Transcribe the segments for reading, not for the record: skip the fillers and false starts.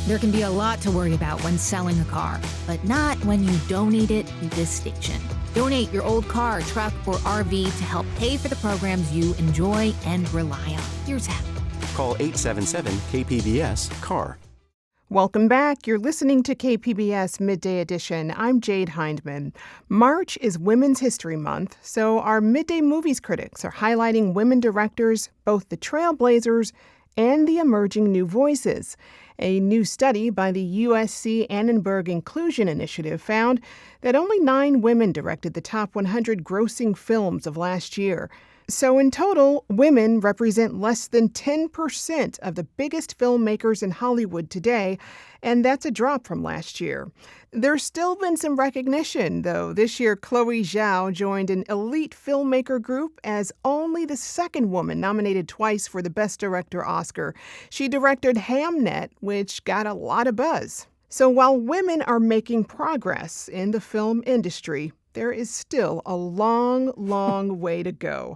There can be a lot to worry about when selling a car, but not when you donate it to this station. Donate your old car, truck, or RV to help pay for the programs you enjoy and rely on. Here's how. Call 877-KPBS-CAR. Welcome back. You're listening to KPBS Midday Edition. I'm Jade Hindman. March is Women's History Month, so our Midday Movies critics are highlighting women directors, both the trailblazers and the emerging new voices. A new study by the USC Annenberg Inclusion Initiative found that only 9 women directed the top 100 grossing films of last year. So in total, women represent less than 10% of the biggest filmmakers in Hollywood today, and that's a drop from last year. There's still been some recognition, though. This year, Chloe Zhao joined an elite filmmaker group as only the second woman nominated twice for the Best Director Oscar. She directed Hamnet, which got a lot of buzz. So while women are making progress in the film industry, there is still a long, long way to go.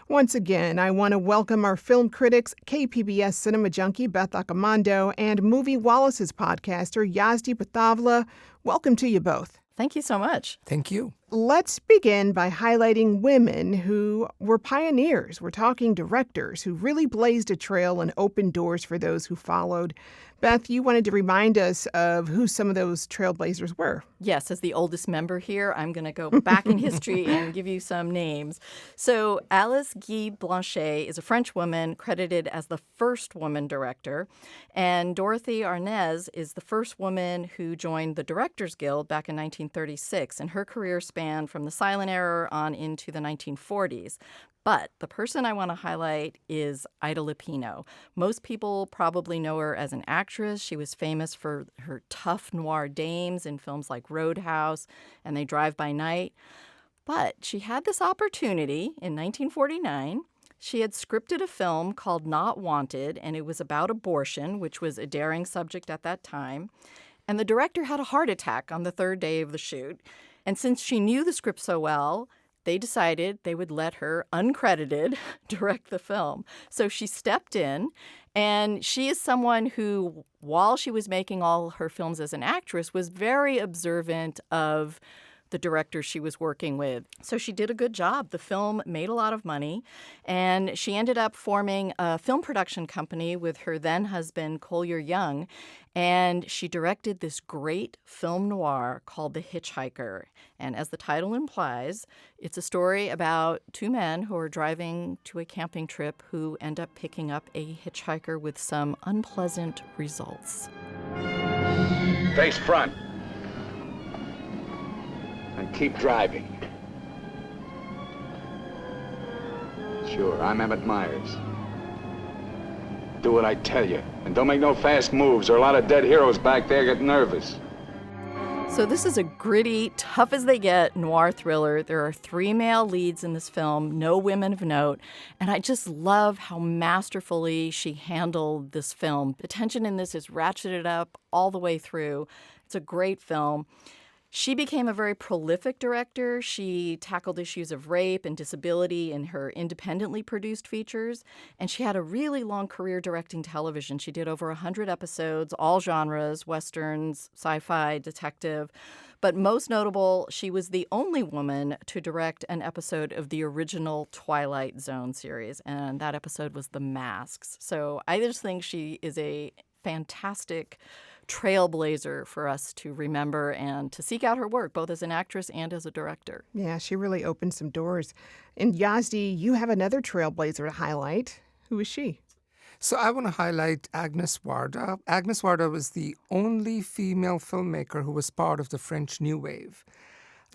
Once again, I want to welcome our film critics, KPBS cinema junkie Beth Accomando, and Movie Wallace's podcaster, Yazdi Pathavla. Welcome to you both. Thank you so much. Thank you. Let's begin by highlighting women who were pioneers. We're talking directors who really blazed a trail and opened doors for those who followed. Beth, you wanted to remind us of who some of those trailblazers were. Yes, as the oldest member here, I'm going to go back in history and give you some names. So Alice Guy Blanchet is a French woman credited as the first woman director. And Dorothy Arnaz is the first woman who joined the Directors Guild back in 1936. And her career spanned from the silent era on into the 1940s. But the person I want to highlight is Ida Lupino. Most people probably know her as an actress. She was famous for her tough noir dames in films like Roadhouse and They Drive by Night. But she had this opportunity in 1949. She had scripted a film called Not Wanted, and it was about abortion, which was a daring subject at that time. And the director had a heart attack on the third day of the shoot. And since she knew the script so well, they decided they would let her, uncredited, direct the film. So she stepped in, and she is someone who, while she was making all her films as an actress, was very observant of the director she was working with. So she did a good job. The film made a lot of money, and she ended up forming a film production company with her then husband, Collier Young, and she directed this great film noir called The Hitchhiker. And as the title implies, it's a story about 2 men who are driving to a camping trip who end up picking up a hitchhiker with some unpleasant results. Face front. And keep driving. Sure, I'm Emmett Myers. Do what I tell you, and don't make no fast moves, or a lot of dead heroes back there get nervous. So this is a gritty, tough-as-they-get noir thriller. There are 3 male leads in this film, no women of note, and I just love how masterfully she handled this film. The tension in this is ratcheted up all the way through. It's a great film. She became a very prolific director. She tackled issues of rape and disability in her independently produced features. And she had a really long career directing television. She did over 100 episodes, all genres, westerns, sci-fi, detective. But most notable, she was the only woman to direct an episode of the original Twilight Zone series. And that episode was The Masks. So I just think she is a fantastic trailblazer for us to remember and to seek out her work, both as an actress and as a director. Yeah, she really opened some doors. And Yazdi, you have another trailblazer to highlight. Who is she? So I want to highlight Agnes Varda. Agnes Varda was the only female filmmaker who was part of the French New Wave.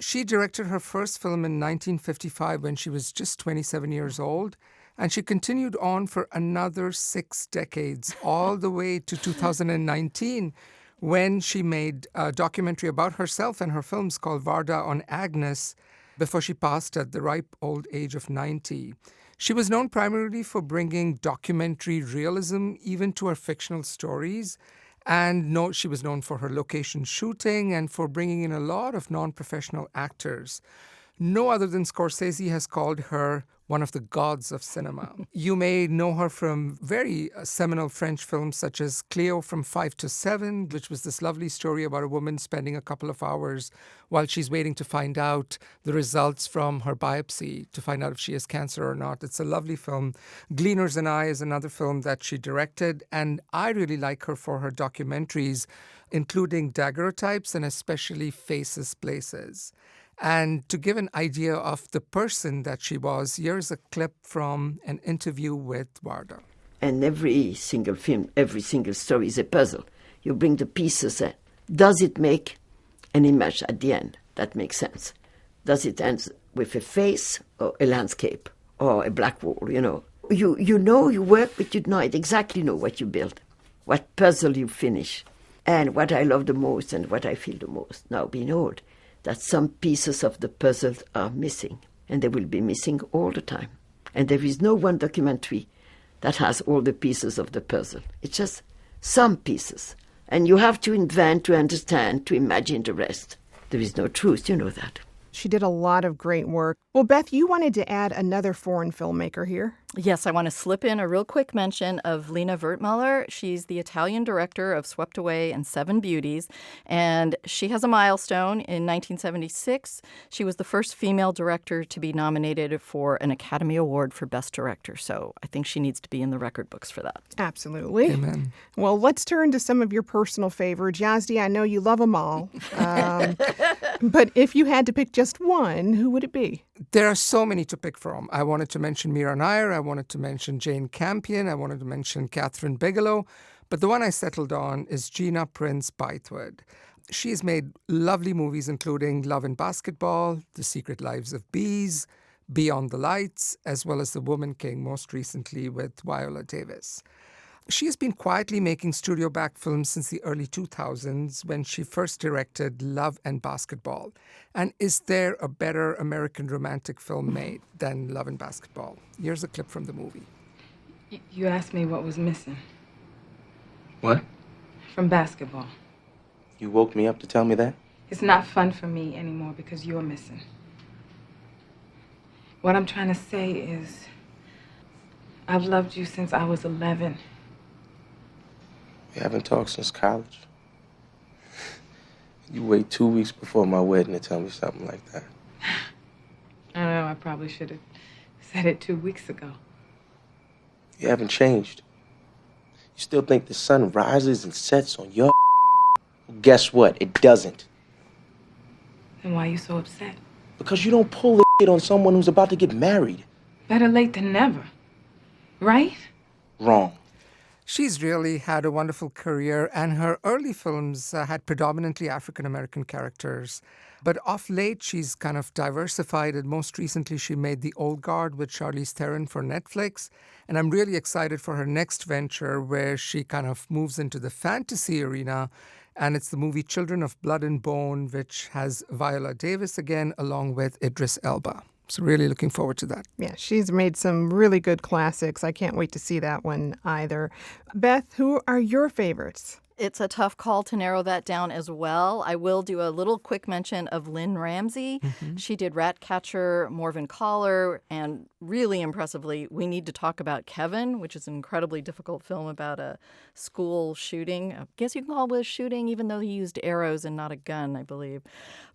She directed her first film in 1955 when she was just 27 years old. And she continued on for another 6 decades, all the way to 2019, when she made a documentary about herself and her films called Varda on Agnes, before she passed at the ripe old age of 90. She was known primarily for bringing documentary realism even to her fictional stories. And she was known for her location shooting and for bringing in a lot of non-professional actors. No other than Scorsese has called her one of the gods of cinema. You may know her from very seminal French films such as Cleo from 5 to 7, which was this lovely story about a woman spending a couple of hours while she's waiting to find out the results from her biopsy to find out if she has cancer or not. It's a lovely film. Gleaners and I is another film that she directed, and I really like her for her documentaries, including daguerreotypes and especially Faces, Places. And to give an idea of the person that she was, here's a clip from an interview with Warda. And every single film, every single story is a puzzle. You bring the pieces in. Does it make an image at the end that makes sense? Does it end with a face or a landscape or a black wall, you know? You work, but you exactly know what you build, what puzzle you finish. And what I love the most and what I feel the most, now being old, that some pieces of the puzzle are missing, and they will be missing all the time. And there is no one documentary that has all the pieces of the puzzle. It's just some pieces. And you have to invent, to understand, to imagine the rest. There is no truth, you know that. She did a lot of great work. Well, Beth, you wanted to add another foreign filmmaker here. Yes, I want to slip in a real quick mention of Lina Wertmuller. She's the Italian director of Swept Away and Seven Beauties, and she has a milestone. In 1976, she was the first female director to be nominated for an Academy Award for Best Director, so I think she needs to be in the record books for that. Absolutely. Amen. Well, let's turn to some of your personal favorites. Yazdi, I know you love them all, but if you had to pick just one, who would it be? There are so many to pick from. I wanted to mention Mira Nair, I wanted to mention Jane Campion, I wanted to mention Catherine Bigelow, but the one I settled on is Gina Prince Bythewood. She's made lovely movies including Love and Basketball, The Secret Lives of Bees, Beyond the Lights, as well as The Woman King, most recently with Viola Davis. She has been quietly making studio-backed films since the early 2000s when she first directed Love and Basketball. And is there a better American romantic film made than Love and Basketball? Here's a clip from the movie. You asked me what was missing What? from basketball. You woke me up to tell me that? It's not fun for me anymore because you're missing. What I'm trying to say is, I've loved you since I was 11. We haven't talked since college. You wait 2 weeks before my wedding to tell me something like that. I know, I probably should have said it 2 weeks ago. You haven't changed. You still think the sun rises and sets on your Well, guess what? It doesn't. Then why are you so upset? Because you don't pull the on someone who's about to get married. Better late than never. Right? Wrong. She's really had a wonderful career, and her early films had predominantly African-American characters. But of late, she's kind of diversified, and most recently she made The Old Guard with Charlize Theron for Netflix. And I'm really excited for her next venture, where she kind of moves into the fantasy arena, and it's the movie Children of Blood and Bone, which has Viola Davis again, along with Idris Elba. So really looking forward to that. Yeah, she's made some really good classics. I can't wait to see that one either. Beth, who are your favorites? It's a tough call to narrow that down as well. I will do a little quick mention of Lynn Ramsey. Mm-hmm. She did Ratcatcher, Morven Caller, and really impressively, We Need to Talk About Kevin, which is an incredibly difficult film about a school shooting. I guess you can call it a shooting, even though he used arrows and not a gun, I believe.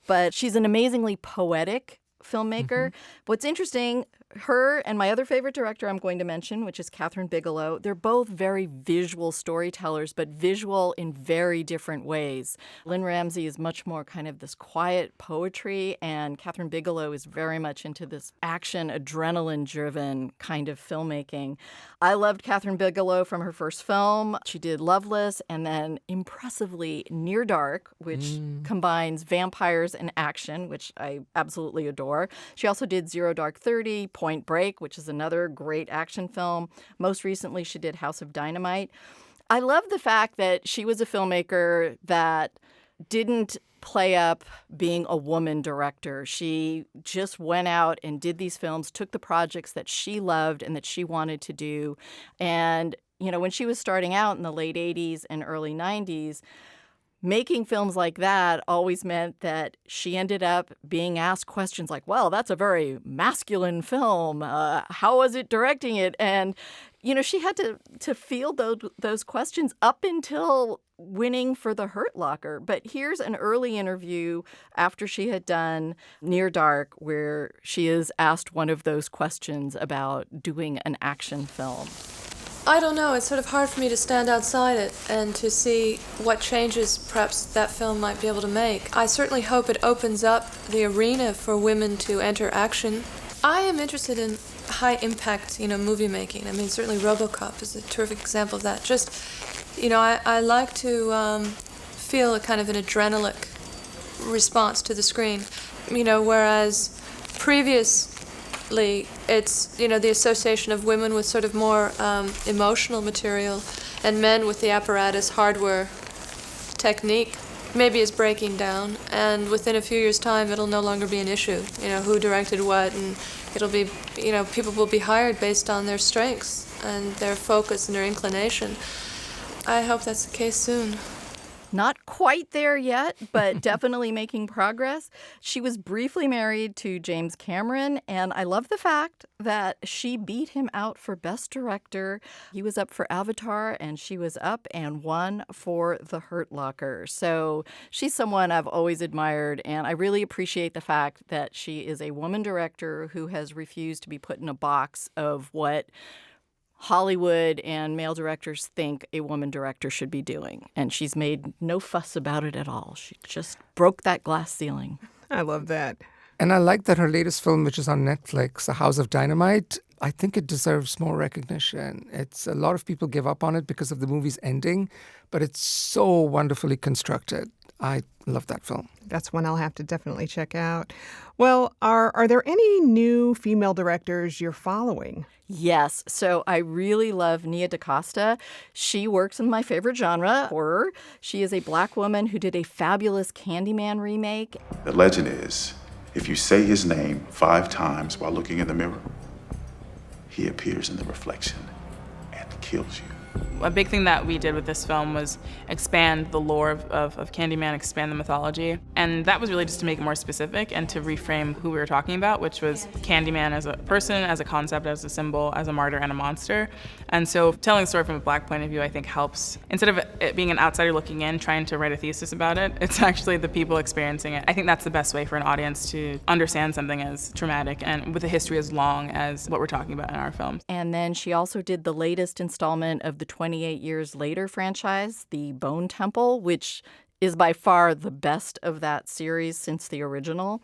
But she's an amazingly poetic filmmaker. Mm-hmm. What's interesting, her and my other favorite director I'm going to mention, which is Catherine Bigelow, they're both very visual storytellers, but visual in very different ways. Lynn Ramsey is much more kind of this quiet poetry, and Catherine Bigelow is very much into this action, adrenaline-driven kind of filmmaking. I loved Catherine Bigelow from her first film. She did Loveless, and then impressively Near Dark, which combines vampires and action, which I absolutely adore. She also did Zero Dark 30, Point Break, which is another great action film. Most recently, she did House of Dynamite. I love the fact that she was a filmmaker that didn't play up being a woman director. She just went out and did these films, took the projects that she loved and that she wanted to do. And, you know, when she was starting out in the late 80s and early 90s, making films like that always meant that she ended up being asked questions like, well, that's a very masculine film. How was it directing it? And, she had to field those questions up until winning for The Hurt Locker. But here's an early interview after she had done Near Dark where she is asked one of those questions about doing an action film. I don't know. It's sort of hard for me to stand outside it and to see what changes perhaps that film might be able to make. I certainly hope it opens up the arena for women to enter action. I am interested in high-impact, movie making. I mean, certainly RoboCop is a terrific example of that. Just, I like to feel a kind of an adrenalic response to the screen, whereas previously it's, the association of women with sort of more emotional material and men with the apparatus, hardware, technique maybe is breaking down, and within a few years' time it'll no longer be an issue, who directed what, and it'll be, people will be hired based on their strengths and their focus and their inclination. I hope that's the case soon. Not quite there yet, but definitely making progress. She was briefly married to James Cameron, and I love the fact that she beat him out for Best Director. He was up for Avatar, and she was up and won for The Hurt Locker. So she's someone I've always admired, and I really appreciate the fact that she is a woman director who has refused to be put in a box of what Hollywood and male directors think a woman director should be doing. And she's made no fuss about it at all. She just broke that glass ceiling. I love that. And I like that her latest film, which is on Netflix, A House of Dynamite, I think it deserves more recognition. It's a lot of people give up on it because of the movie's ending, but it's so wonderfully constructed. I love that film. That's one I'll have to definitely check out. Well, are there any new female directors you're following? Yes. So I really love Nia DaCosta. She works in my favorite genre, horror. She is a Black woman who did a fabulous Candyman remake. The legend is, if you say his name 5 times while looking in the mirror, he appears in the reflection and kills you. A big thing that we did with this film was expand the lore of Candyman, expand the mythology. And that was really just to make it more specific and to reframe who we were talking about, which was Candyman as a person, as a concept, as a symbol, as a martyr, and a monster. And so telling the story from a Black point of view, I think, helps. Instead of it being an outsider looking in, trying to write a thesis about it, it's actually the people experiencing it. I think that's the best way for an audience to understand something as traumatic and with a history as long as what we're talking about in our film. And then she also did the latest installment of the 28 Years Later franchise, The Bone Temple, which is by far the best of that series since the original.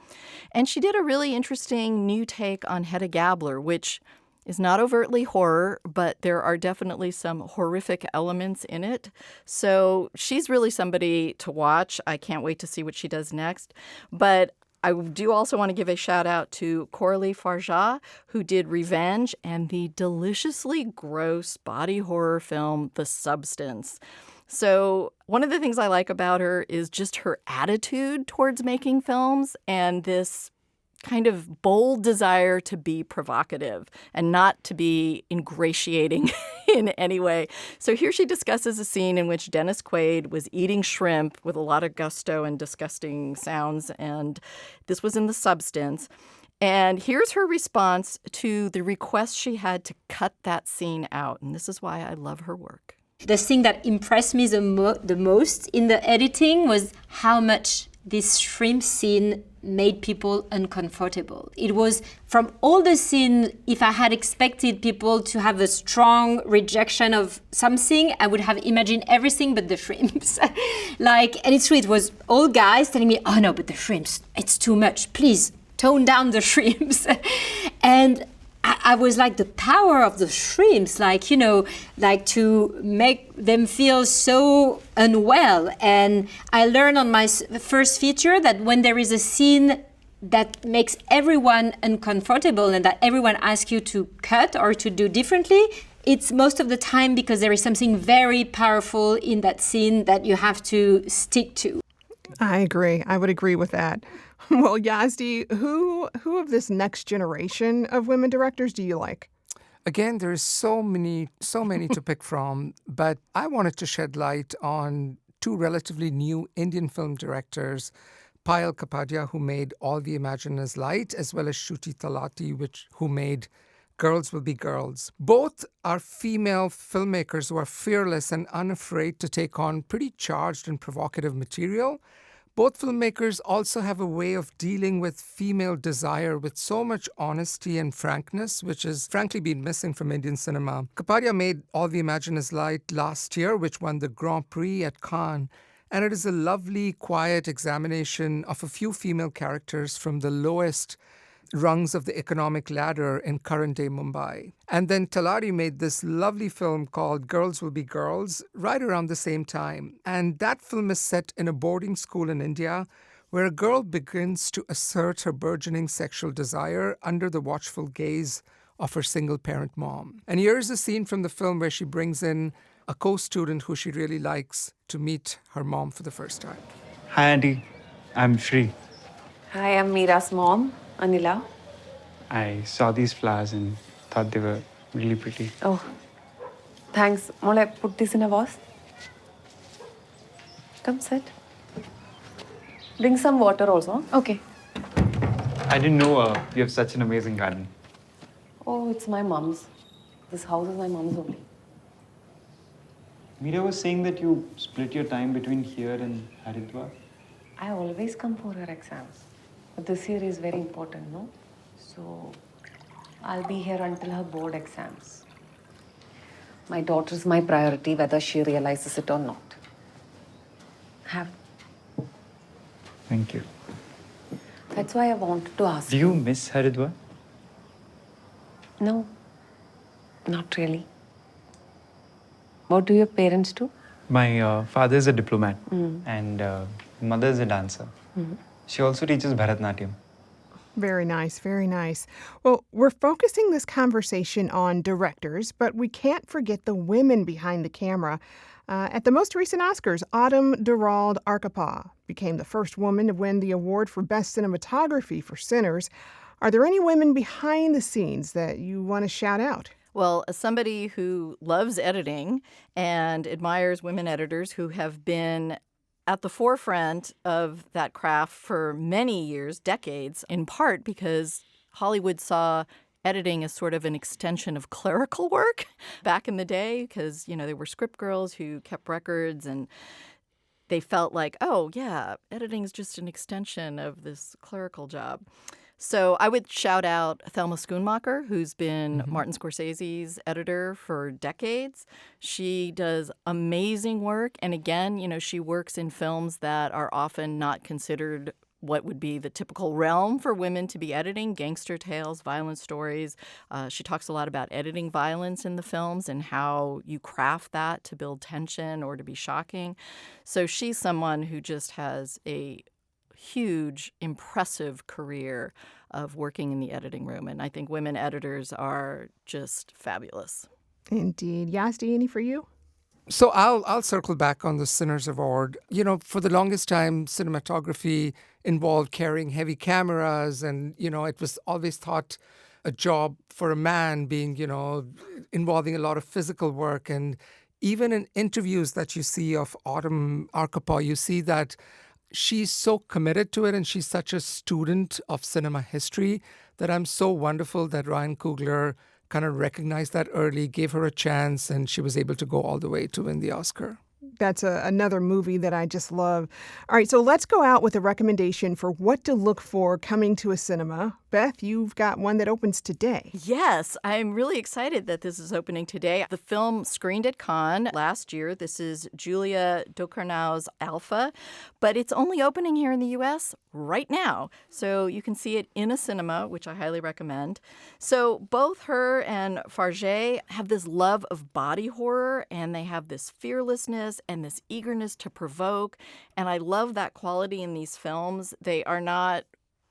And she did a really interesting new take on Hedda Gabler, which is not overtly horror, but there are definitely some horrific elements in it. So she's really somebody to watch. I can't wait to see what she does next. But I do also want to give a shout out to Coralie Farjat, who did Revenge and the deliciously gross body horror film, The Substance. So one of the things I like about her is just her attitude towards making films and this kind of bold desire to be provocative and not to be ingratiating in any way. So here she discusses a scene in which Dennis Quaid was eating shrimp with a lot of gusto and disgusting sounds, and this was in The Substance. And here's her response to the request she had to cut that scene out, and this is why I love her work. The thing that impressed me the most in the editing was how much this shrimp scene made people uncomfortable. It was from all the scene, if I had expected people to have a strong rejection of something, I would have imagined everything but the shrimps. And it's true, it was all guys telling me, oh no, but the shrimps, it's too much, please tone down the shrimps. And I was like, the power of the shrimps, to make them feel so unwell. And I learned on my first feature that when there is a scene that makes everyone uncomfortable and that everyone asks you to cut or to do differently, it's most of the time because there is something very powerful in that scene that you have to stick to. I agree. I would agree with that. Well, Yazdi, who of this next generation of women directors do you like? Again, there's so many to pick from, but I wanted to shed light on two relatively new Indian film directors, Payal Kapadia, who made All We Imagine Is Light, as well as Shruti Talati, who made Girls Will Be Girls. Both are female filmmakers who are fearless and unafraid to take on pretty charged and provocative material. Both filmmakers also have a way of dealing with female desire with so much honesty and frankness, which has frankly been missing from Indian cinema. Kapadia made All We Imagine Is Light last year, which won the Grand Prix at Cannes. And it is a lovely, quiet examination of a few female characters from the lowest rungs of the economic ladder in current-day Mumbai. And then Talari made this lovely film called Girls Will Be Girls right around the same time. And that film is set in a boarding school in India where a girl begins to assert her burgeoning sexual desire under the watchful gaze of her single-parent mom. And here's a scene from the film where she brings in a co-student who she really likes to meet her mom for the first time. Hi, Auntie. I'm Shri. Hi, I'm Meera's mom, Anila. I saw these flowers and thought they were really pretty. Oh, thanks. Mole, put this in a vase. Come sit. Bring some water also. Okay. I didn't know you have such an amazing garden. Oh, it's my mom's. This house is my mom's only. Meera was saying that you split your time between here and Haridwar. I always come for her exams. But this year is very important, no? So, I'll be here until her board exams. My daughter's my priority, whether she realizes it or not. Have. Thank you. That's why I wanted to ask Do you miss Haridwar? No, not really. What do your parents do? My father is a diplomat and mother is a dancer. She also teaches Bharatnatyam. Very nice, very nice. Well, we're focusing this conversation on directors, but we can't forget the women behind the camera. At the most recent Oscars, Autumn Durald Arkapaw became the first woman to win the award for Best Cinematography for Sinners. Are there any women behind the scenes that you want to shout out? Well, as somebody who loves editing and admires women editors who have been at the forefront of that craft for many years, decades, in part because Hollywood saw editing as sort of an extension of clerical work back in the day because, you know, there were script girls who kept records and they felt like, oh, yeah, editing is just an extension of this clerical job. So I would shout out Thelma Schoonmaker, who's been Martin Scorsese's editor for decades. She does amazing work. And again, you know, she works in films that are often not considered what would be the typical realm for women to be editing, gangster tales, violent stories. She talks a lot about editing violence in the films and how you craft that to build tension or to be shocking. So she's someone who just has a huge, impressive career of working in the editing room. And I think women editors are just fabulous. Indeed. Yasti, any for you? So I'll circle back on the Sinners Award. You know, for the longest time, cinematography involved carrying heavy cameras and, you know, it was always thought a job for a man being, you know, involving a lot of physical work. And even in interviews that you see of Autumn Arkapaw, you see that she's so committed to it and she's such a student of cinema history that I'm so wonderful that Ryan Coogler kind of recognized that early, gave her a chance, and she was able to go all the way to win the Oscar. That's another movie that I just love. All right, so let's go out with a recommendation for what to look for coming to a cinema. Beth, you've got one that opens today. Yes, I'm really excited that this is opening today. The film screened at Cannes last year. This is Julia Ducournau's Alpha, but it's only opening here in the U.S. right now. So you can see it in a cinema, which I highly recommend. So both her and Farge have this love of body horror, and they have this fearlessness and this eagerness to provoke. And I love that quality in these films. They are not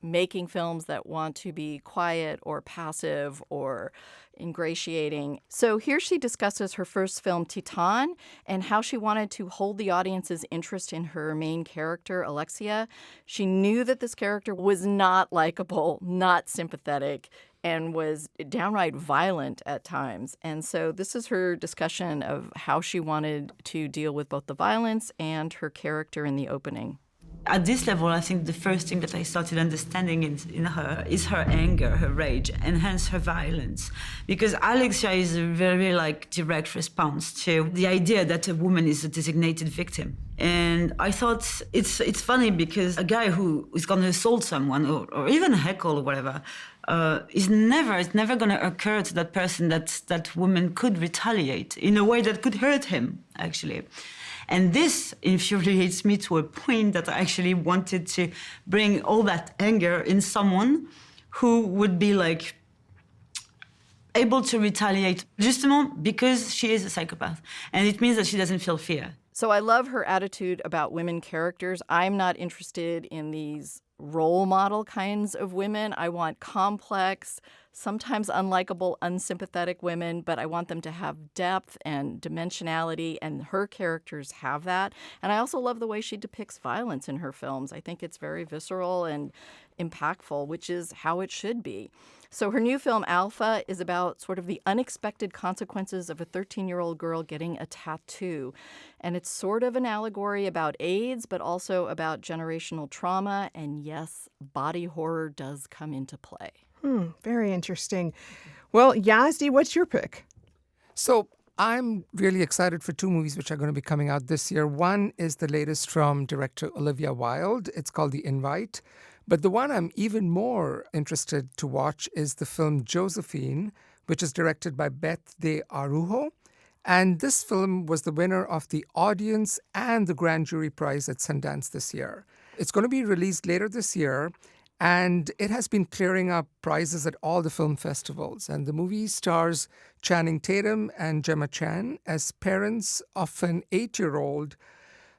making films that want to be quiet or passive or ingratiating. So here she discusses her first film, Titan, and how she wanted to hold the audience's interest in her main character, Alexia. She knew that this character was not likable, not sympathetic, and was downright violent at times. And so this is her discussion of how she wanted to deal with both the violence and her character in the opening. At this level, I think the first thing that I started understanding in her is her anger, her rage, and hence her violence. Because Alexia is a very direct response to the idea that a woman is a designated victim. And I thought it's funny because a guy who is going to assault someone or even heckle or whatever, it's never going to occur to that person that that woman could retaliate in a way that could hurt him, actually. And this infuriates me to a point that I actually wanted to bring all that anger in someone who would be able to retaliate, justement because she is a psychopath. And it means that she doesn't feel fear. So I love her attitude about women characters. I'm not interested in these role model kinds of women. I want complex, sometimes unlikable, unsympathetic women, but I want them to have depth and dimensionality, and her characters have that. And I also love the way she depicts violence in her films. I think it's very visceral and impactful, which is how it should be. So her new film, Alpha, is about sort of the unexpected consequences of a 13-year-old girl getting a tattoo. And it's sort of an allegory about AIDS, but also about generational trauma. And yes, body horror does come into play. Very interesting. Well, Yazdi, what's your pick? So I'm really excited for two movies which are going to be coming out this year. One is the latest from director Olivia Wilde. It's called The Invite. But the one I'm even more interested to watch is the film Josephine, which is directed by Beth de Arujo. And this film was the winner of the Audience and the Grand Jury Prize at Sundance this year. It's going to be released later this year, and it has been clearing up prizes at all the film festivals. And the movie stars Channing Tatum and Gemma Chan as parents of an 8-year-old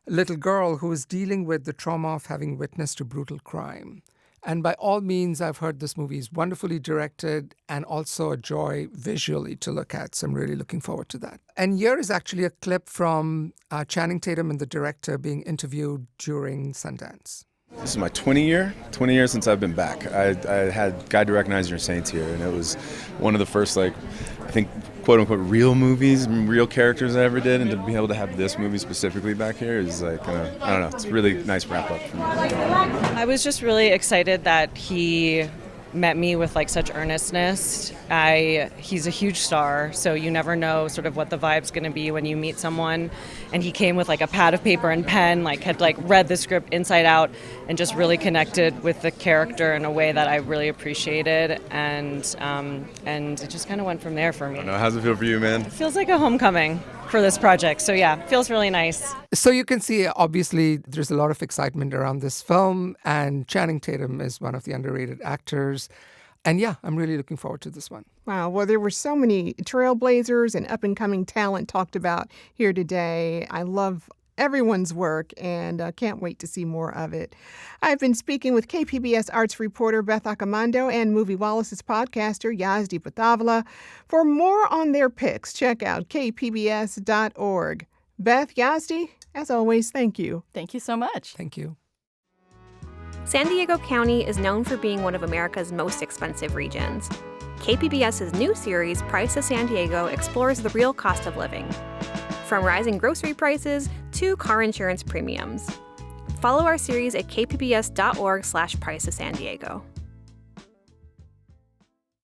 little girl who is dealing with the trauma of having witnessed a brutal crime. And by all means, I've heard this movie is wonderfully directed and also a joy visually to look at. So I'm really looking forward to that. And here is actually a clip from Channing Tatum and the director being interviewed during Sundance. This is my 20 years since I've been back. I had Guide to Recognize Your Saints here, and it was one of the first, I think, quote-unquote, real movies, real characters I ever did, and to be able to have this movie specifically back here is, I don't know, it's a really nice wrap-up for me. I was just really excited that he met me with such earnestness. He's a huge star, so you never know sort of what the vibe's going to be when you meet someone. And he came with a pad of paper and pen, had read the script inside out, and just really connected with the character in a way that I really appreciated. And it just kind of went from there for me. I don't know, how's it feel for you, man? It feels like a homecoming for this project. So yeah, it feels really nice. So you can see, obviously, there's a lot of excitement around this film, and Channing Tatum is one of the underrated actors. And yeah, I'm really looking forward to this one. Wow. Well, there were so many trailblazers and up-and-coming talent talked about here today. I love everyone's work and can't wait to see more of it. I've been speaking with KPBS arts reporter Beth Accomando and Movie Wallace's podcaster Yazdi Batavala. For more on their picks, check out kpbs.org. Beth, Yazdi, as always, thank you. Thank you so much. Thank you. San Diego County is known for being one of America's most expensive regions. KPBS's new series, Price of San Diego, explores the real cost of living, from rising grocery prices to car insurance premiums. Follow our series at kpbs.org/Price of San Diego.